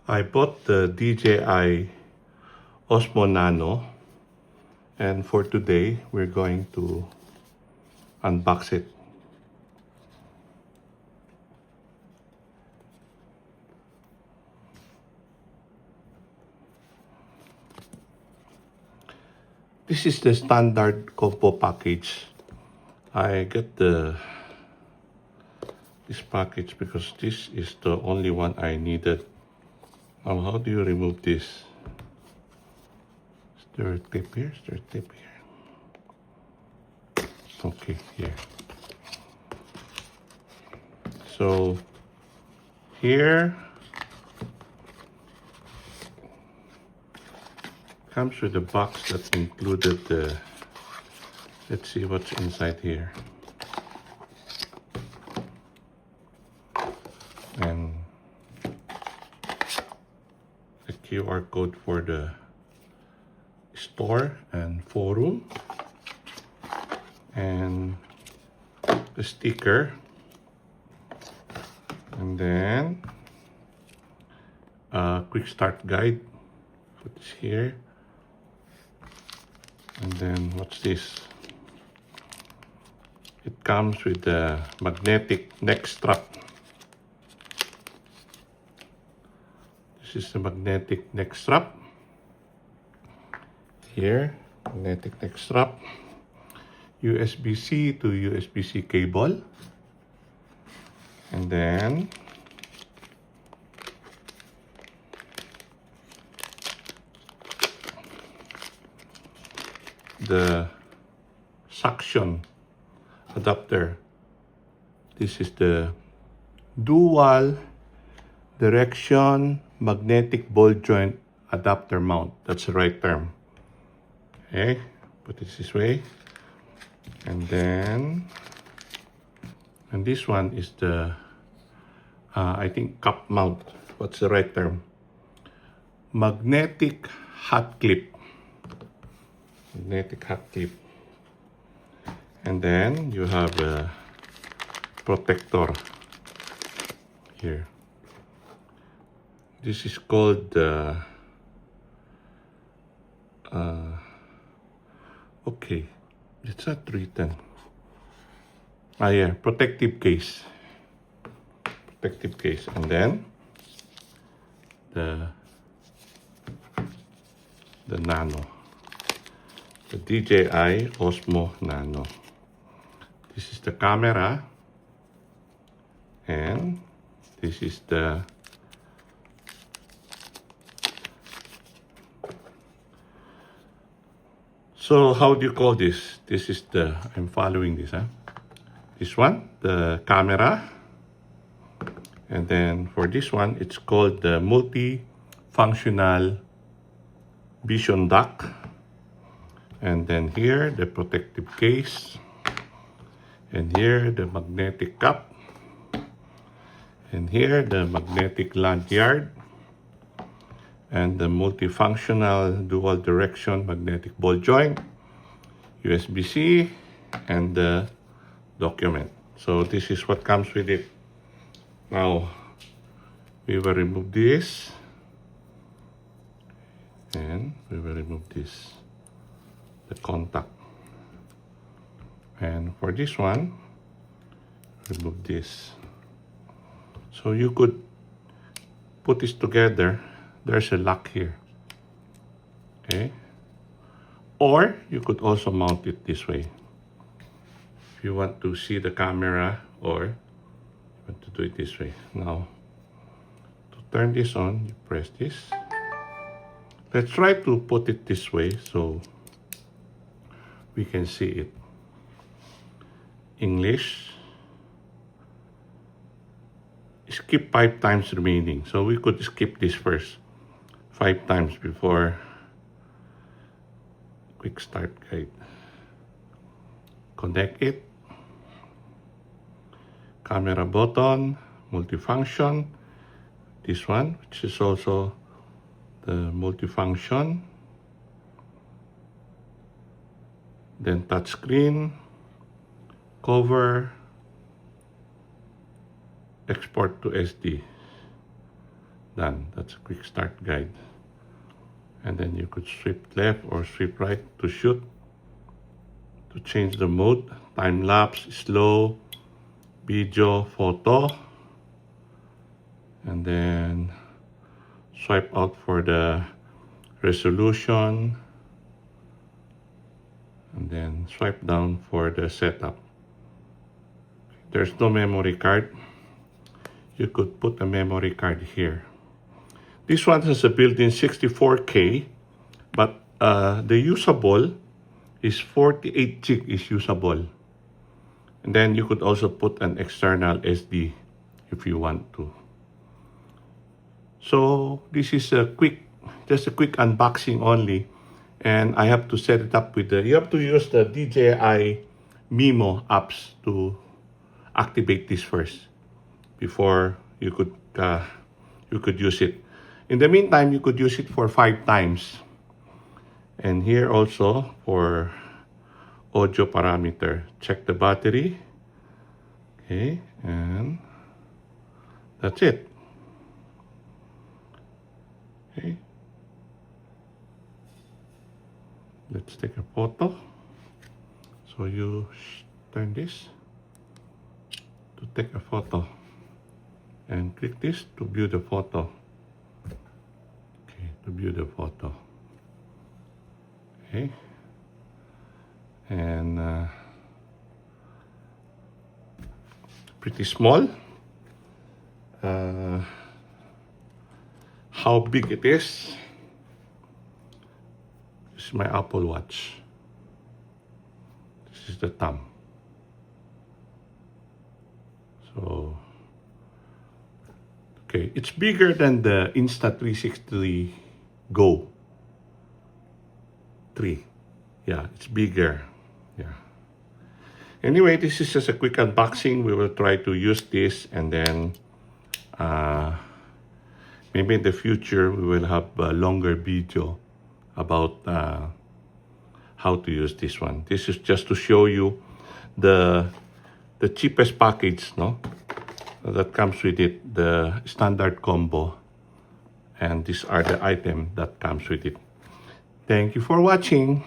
I bought the DJI Osmo Nano, and for today we're going to unbox it. This is the standard combo package. I get this package because this is the only one I needed. Now, how do you remove this? Is there a tip here? Is there a tip here? Okay, here. So here comes with a box that included the, let's see what's inside here. And the QR code for the store and forum, and the sticker, and then a quick start guide. Put this here. And then what's this? It comes with a magnetic neck strap. This is the magnetic neck strap. Here, magnetic neck strap. USB-C to USB-C cable. And then the suction adapter. This is the dual direction magnetic ball joint adapter mount. That's the right term. Okay, put it this way. And then, and this one is the, I think cup mount. What's the right term? Magnetic hot clip. Magnetic hot clip. And then you have a protector here. This is called okay, it's not written. Yeah, protective case. Protective case. And then the Nano. The DJI Osmo Nano. This is the camera, and this is the so how do you call this? This is the, I'm following this, this one, the camera, and then for this one, it's called the multi-functional vision dock. And then here, the protective case. And here, the magnetic cup. And here, the magnetic lanyard. And the multifunctional dual direction magnetic ball joint. USB-C. And the document. So this is what comes with it. Now, we will remove this. And we will remove this. The contact. And for this one, remove this. So you could put this together. There's a lock here. Okay. Or you could also mount it this way. If you want to see the camera, or you want to do it this way. Now, to turn this on, you press this. Let's try to put it this way so we can see it. English. Skip 5 times remaining. So we could skip this first 5 times before quick start guide. Connect it. Camera button, multifunction. This one, which is also the multifunction. Then touchscreen, cover, export to SD. done. That's a quick start guide. And then you could sweep left or sweep right to shoot, to change the mode, time lapse, slow, video, photo, and then swipe out for the resolution, and then swipe down for the setup. There's no memory card. You could put a memory card here. This one has a built-in 64K, but the usable is 48 gig is usable. And then you could also put an external SD if you want to. So this is just a quick unboxing only. And I have to set it up with you have to use the DJI Mimo apps to activate this first before you could use it. In the meantime, you could use it for 5 times. And here also for audio parameter, check the battery. Okay, and that's it. Okay. Let's take a photo. So you turn this to take a photo and click this to view the photo. Okay, to view the photo. Okay. And pretty small. How big it is? This is my Apple Watch. This is the thumb. So, okay, it's bigger than the Insta360 Go 3. Yeah, it's bigger. Yeah. Anyway, this is just a quick unboxing. We will try to use this, and then maybe in the future we will have a longer video about how to use this one. This is just to show you the cheapest package, no, that comes with it, the standard combo, and these are the items that comes with it. Thank you for watching.